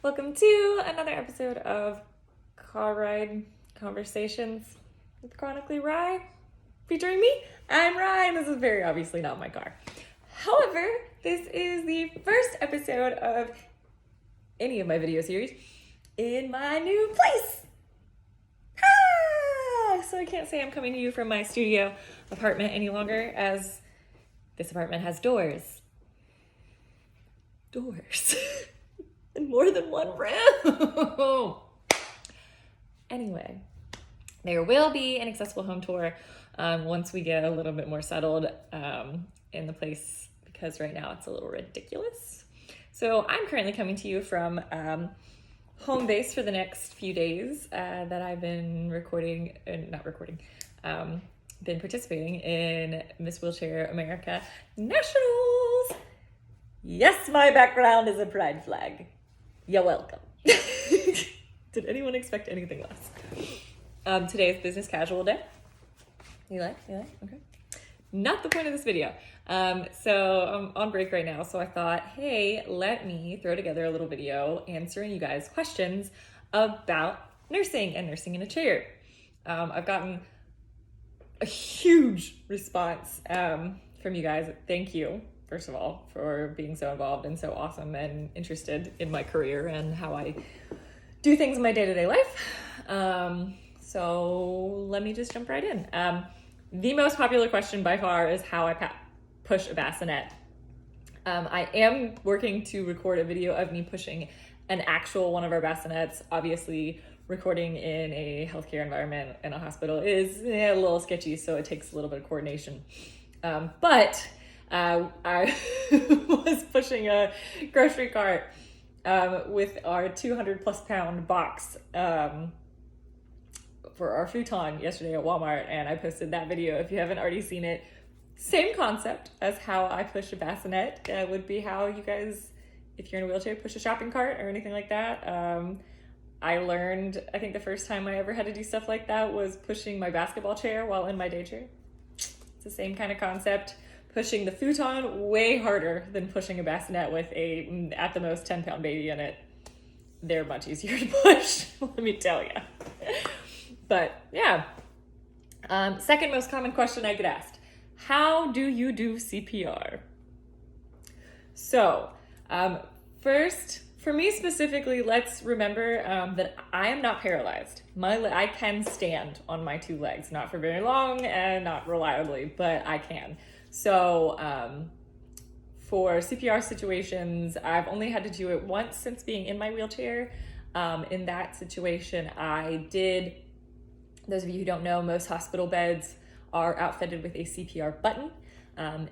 Welcome to another episode of Car Ride Conversations with Chronically Ry, featuring me. I'm Ry, and this is very obviously not my car. However, this is the first episode of any of my video series in my new place. So I can't say I'm coming to you from my studio apartment any longer, as this apartment has doors. And more than one room. Anyway, there will be an accessible home tour once we get a little bit more settled in the place, because right now it's a little ridiculous. So I'm currently coming to you from home base for the next few days that I've been been participating in Miss Wheelchair America Nationals. Yes, my background is a pride flag. You're welcome. Did anyone expect anything less? Today is business casual day. You like? Okay. Not the point of this video. So I'm on break right now, so I thought, hey, let me throw together a little video answering you guys questions about nursing and nursing in a chair. I've gotten a huge response from you guys. Thank you, first of all, for being so involved and so awesome and interested in my career and how I do things in my day-to-day life. So let me just jump right in. The most popular question by far is how I push a bassinet. I am working to record a video of me pushing an actual one of our bassinets. Obviously, recording in a healthcare environment in a hospital is a little sketchy, so it takes a little bit of coordination. But I was pushing a grocery cart with our 200 plus pound box for our futon yesterday at Walmart, and I posted that video. If you haven't already seen it, same concept as how I push a bassinet would be how you guys, if you're in a wheelchair, push a shopping cart or anything like that. I learned, I think the first time I ever had to do stuff like that was pushing my basketball chair while in my day chair. It's the same kind of concept. Pushing the futon way harder than pushing a bassinet with a, at the most, 10-pound baby in it. They're much easier to push, let me tell you. But yeah, second most common question I get asked, how do you do CPR? So first, for me specifically, let's remember that I am not paralyzed. I can stand on my two legs, not for very long and not reliably, but I can. So for CPR situations, I've only had to do it once since being in my wheelchair. In that situation, those of you who don't know, most hospital beds are outfitted with a CPR button.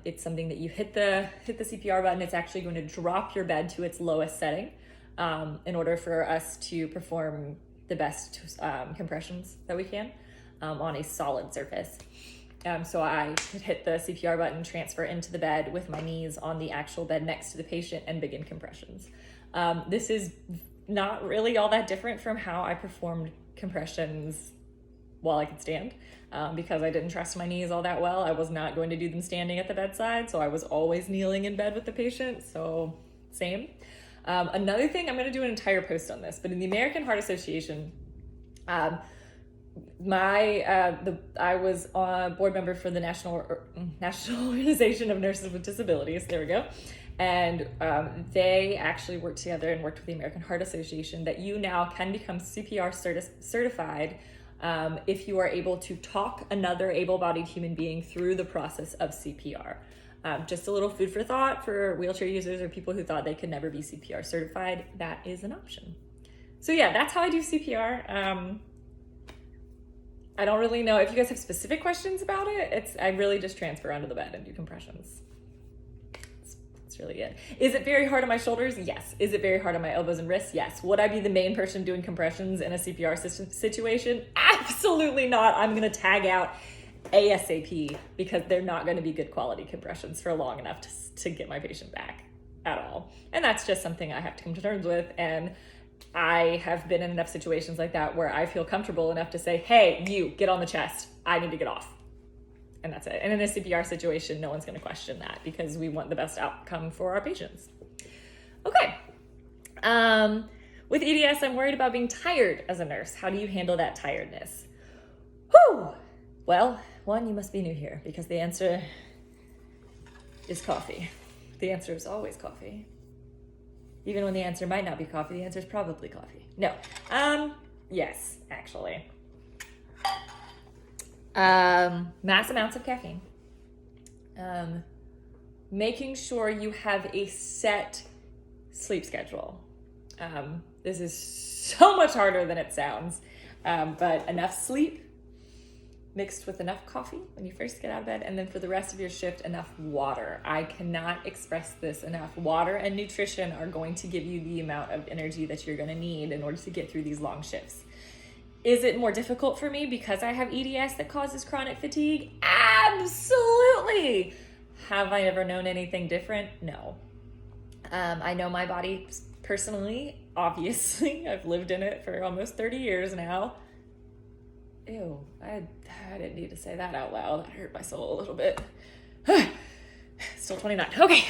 It's something that you hit the CPR button. It's actually going to drop your bed to its lowest setting in order for us to perform the best compressions that we can on a solid surface. So I could hit the CPR button, transfer into the bed with my knees on the actual bed next to the patient, and begin compressions. This is not really all that different from how I performed compressions while I could stand, because I didn't trust my knees all that well. I was not going to do them standing at the bedside, so I was always kneeling in bed with the patient, so same. Another thing, I'm going to do an entire post on this, but in the American Heart Association, I was a board member for the National Organization of Nurses with Disabilities, there we go, and they actually worked together and worked with the American Heart Association that you now can become CPR certified if you are able to talk another able-bodied human being through the process of CPR. Just a little food for thought for wheelchair users or people who thought they could never be CPR certified. That is an option. So yeah, that's how I do CPR. I don't really know if you guys have specific questions about it. I really just transfer onto the bed and do compressions. That's really it. Is it very hard on my shoulders? Yes. Is it very hard on my elbows and wrists? Yes. Would I be the main person doing compressions in a CPR situation? Absolutely not. I'm going to tag out ASAP because they're not going to be good quality compressions for long enough to get my patient back at all. And that's just something I have to come to terms with. And I have been in enough situations like that where I feel comfortable enough to say, hey, you get on the chest. I need to get off. And that's it. And in a CPR situation, no one's going to question that because we want the best outcome for our patients. Okay. With EDS, I'm worried about being tired as a nurse. How do you handle that tiredness? Whew! Well, one, you must be new here because the answer is coffee. The answer is always coffee. Even when the answer might not be coffee, the answer is probably coffee. No. Yes, actually. Mass amounts of caffeine. Making sure you have a set sleep schedule. This is so much harder than it sounds, but enough sleep mixed with enough coffee when you first get out of bed, and then for the rest of your shift, enough water. I cannot express this enough. Water and nutrition are going to give you the amount of energy that you're going to need in order to get through these long shifts. Is it more difficult for me because I have EDS that causes chronic fatigue? Absolutely. Have I ever known anything different? No. I know my body personally, obviously. I've lived in it for almost 30 years now. Ew, I didn't need to say that out loud. That hurt my soul a little bit. Still 29. Okay.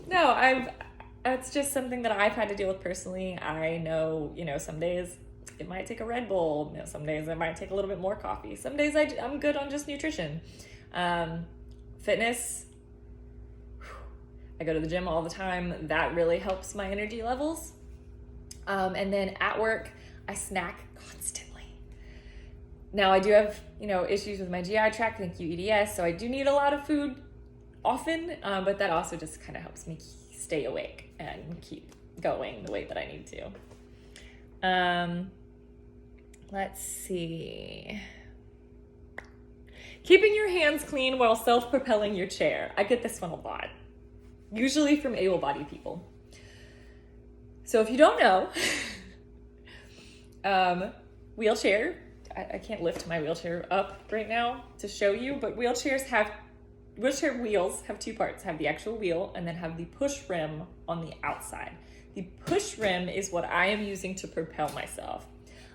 No, it's just something that I've had to deal with personally. I know, some days it might take a Red Bull. Some days it might take a little bit more coffee. Some days I'm good on just nutrition. Fitness, I go to the gym all the time. That really helps my energy levels. And then at work, I snack constantly. Now I do have, issues with my GI tract, thank you EDS, so I do need a lot of food often, but that also just kind of helps me stay awake and keep going the way that I need to. Let's see. Keeping your hands clean while self-propelling your chair. I get this one a lot, usually from able-bodied people. So if you don't know, wheelchair, I can't lift my wheelchair up right now to show you, but wheelchair wheels have two parts, have the actual wheel and then have the push rim on the outside. The push rim is what I am using to propel myself.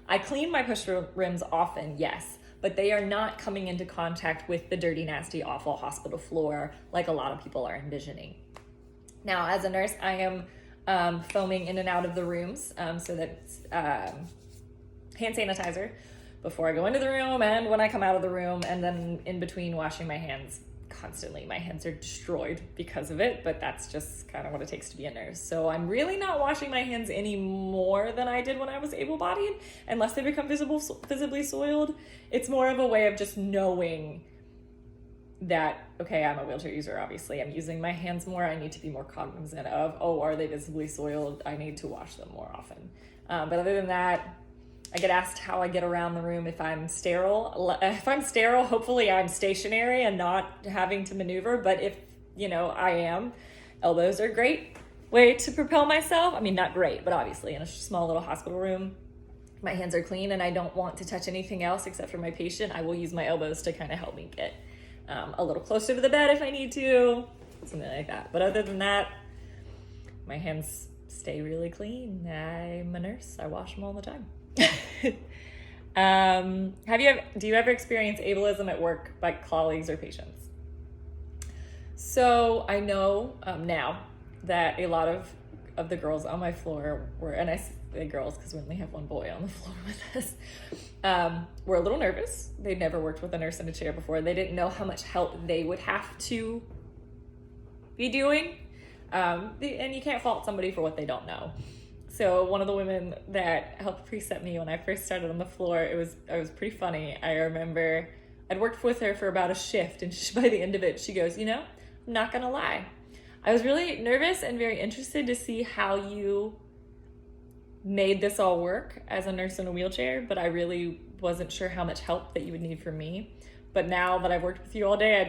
I clean my push rims often, yes, but they are not coming into contact with the dirty, nasty, awful hospital floor like a lot of people are envisioning. Now, as a nurse, I am foaming in and out of the rooms, so that's hand sanitizer before I go into the room and when I come out of the room, and then in between washing my hands constantly. My hands are destroyed because of it, but that's just kind of what it takes to be a nurse. So I'm really not washing my hands any more than I did when I was able-bodied, unless they become visibly soiled. It's more of a way of just knowing that, okay, I'm a wheelchair user, obviously. I'm using my hands more. I need to be more cognizant of, are they visibly soiled? I need to wash them more often. But other than that, I get asked how I get around the room if I'm sterile. If I'm sterile, hopefully I'm stationary and not having to maneuver. But if, I am, elbows are a great way to propel myself. I mean, not great, but obviously in a small little hospital room, my hands are clean and I don't want to touch anything else except for my patient. I will use my elbows to kind of help me get a little closer to the bed if I need to, something like that. But other than that, my hands stay really clean. I'm a nurse. I wash them all the time. Do you ever experience ableism at work by colleagues or patients? So I know now that a lot of the girls on my floor were, and I say girls because we only have one boy on the floor with us, were a little nervous. They'd never worked with a nurse in a chair before. They didn't know how much help they would have to be doing. And you can't fault somebody for what they don't know. So one of the women that helped precept me when I first started on the floor, it was pretty funny. I remember I'd worked with her for about a shift, and by the end of it, she goes, I'm not gonna lie. I was really nervous and very interested to see how you made this all work as a nurse in a wheelchair, but I really wasn't sure how much help that you would need from me. But now that I've worked with you all day,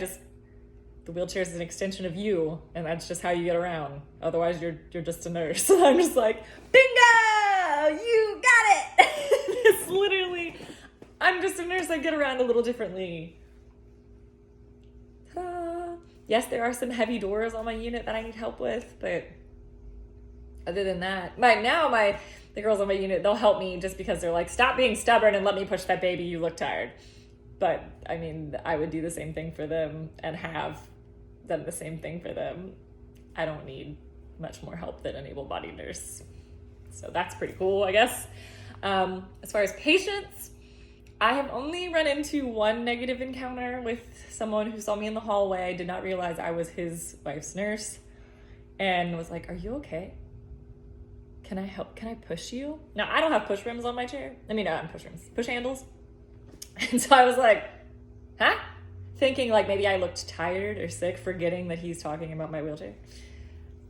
the wheelchair is an extension of you, and that's just how you get around. Otherwise, you're just a nurse. And I'm just like, bingo! You got it! It's literally, I'm just a nurse. I get around a little differently. Yes, there are some heavy doors on my unit that I need help with, but other than that, the girls on my unit, they'll help me just because they're like, stop being stubborn and let me push that baby. You look tired. But I mean, I would do the same thing for them and have done the same thing for them. I don't need much more help than an able-bodied nurse. So that's pretty cool, I guess. As far as patience, I have only run into one negative encounter with someone who saw me in the hallway, did not realize I was his wife's nurse, and was like, "Are you okay? Can I help? Can I push you?" Now, I don't have push rims on my chair. Push handles. And so I was like, huh? Thinking like maybe I looked tired or sick, forgetting that he's talking about my wheelchair.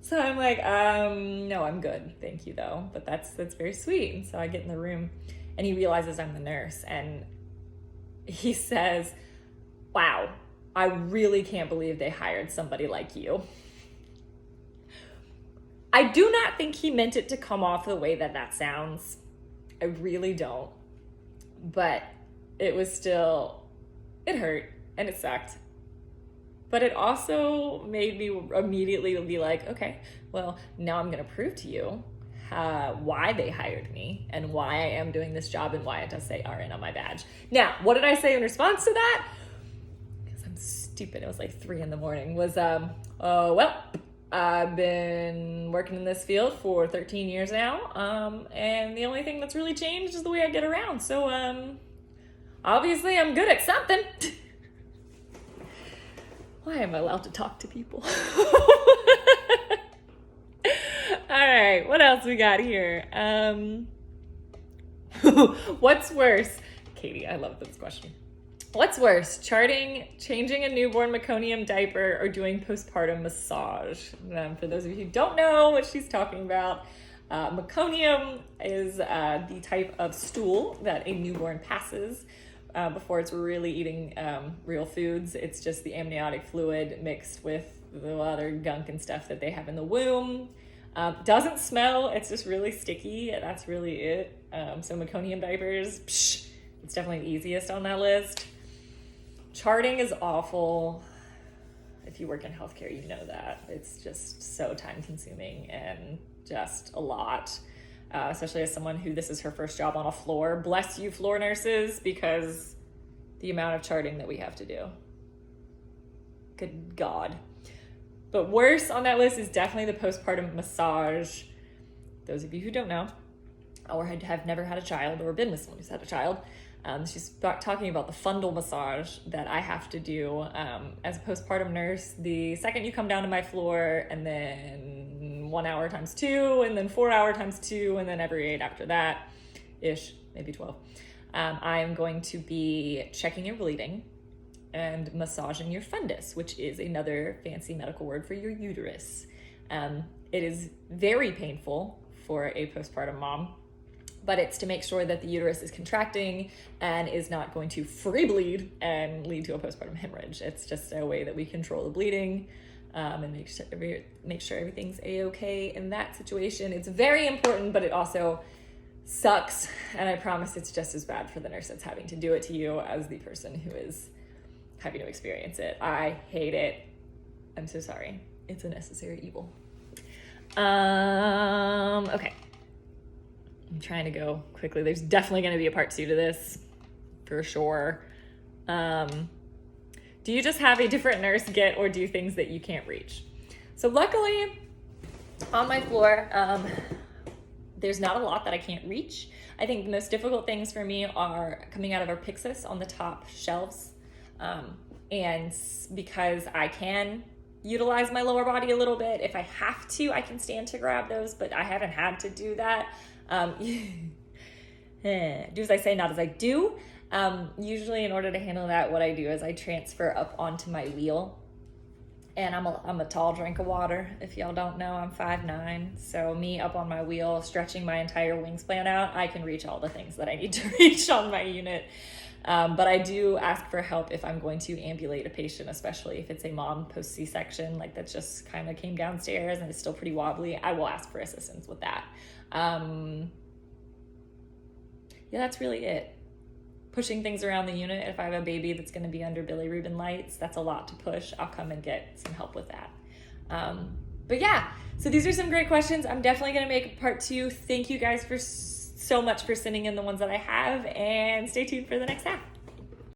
So I'm like, no, I'm good. Thank you though. But that's very sweet. And so I get in the room and he realizes I'm the nurse and he says, "Wow, I really can't believe they hired somebody like you." I do not think he meant it to come off the way that sounds. I really don't. But it was still, it hurt and it sucked. But it also made me immediately be like, okay, well, now I'm going to prove to you why they hired me and why I am doing this job and why it does say RN on my badge. Now, what did I say in response to that? Because I'm stupid. It was like 3 a.m. was, well, I've been working in this field for 13 years now. And the only thing that's really changed is the way I get around. So, obviously I'm good at something. Why am I allowed to talk to people? All right, what else we got here? What's worse? Katie, I love this question. What's worse, changing a newborn meconium diaper, or doing postpartum massage? For those of you who don't know what she's talking about, meconium is the type of stool that a newborn passes before it's really eating real foods. It's just the amniotic fluid mixed with the other gunk and stuff that they have in the womb. Doesn't smell, it's just really sticky. That's really it. So meconium diapers, it's definitely the easiest on that list. Charting is awful. If you work in healthcare, you know that. It's just so time consuming and just a lot. Especially as someone who this is her first job on a floor. Bless you, floor nurses, because the amount of charting that we have to do. Good God. But worse on that list is definitely the postpartum massage. Those of you who don't know, or have never had a child or been with someone who's had a child, she's talking about the fundal massage that I have to do as a postpartum nurse. The second you come down to my floor, and then 1 hour times 2, and then 4 hour times 2, and then every 8 after that, ish, maybe 12. I'm going to be checking your bleeding and massaging your fundus, which is another fancy medical word for your uterus. It is very painful for a postpartum mom, but it's to make sure that the uterus is contracting and is not going to free bleed and lead to a postpartum hemorrhage. It's just a way that we control the bleeding and make sure everything's a-okay in that situation. It's very important, but it also sucks. And I promise it's just as bad for the nurse that's having to do it to you as the person who is having to experience it. I hate it. I'm so sorry. It's a necessary evil. Okay. I'm trying to go quickly. There's definitely going to be a part 2 to this, for sure. Do you just have a different nurse get or do things that you can't reach? So luckily, on my floor, there's not a lot that I can't reach. I think the most difficult things for me are coming out of our Pyxis on the top shelves. And because I can utilize my lower body a little bit, if I have to, I can stand to grab those, but I haven't had to do that. Do as I say, not as I do. Usually in order to handle that, what I do is I transfer up onto my wheel. And I'm a tall drink of water. If y'all don't know, I'm 5'9". So me up on my wheel, stretching my entire wingspan out, I can reach all the things that I need to reach on my unit. But I do ask for help if I'm going to ambulate a patient, especially if it's a mom post C-section, like that just kind of came downstairs and is still pretty wobbly. I will ask for assistance with that. Yeah, that's really it. Pushing things around the unit. If I have a baby that's going to be under bilirubin lights, that's a lot to push. I'll come and get some help with that. But yeah, so these are some great questions. I'm definitely going to make a part 2. Thank you guys for so much for sending in the ones that I have, and stay tuned for the next half.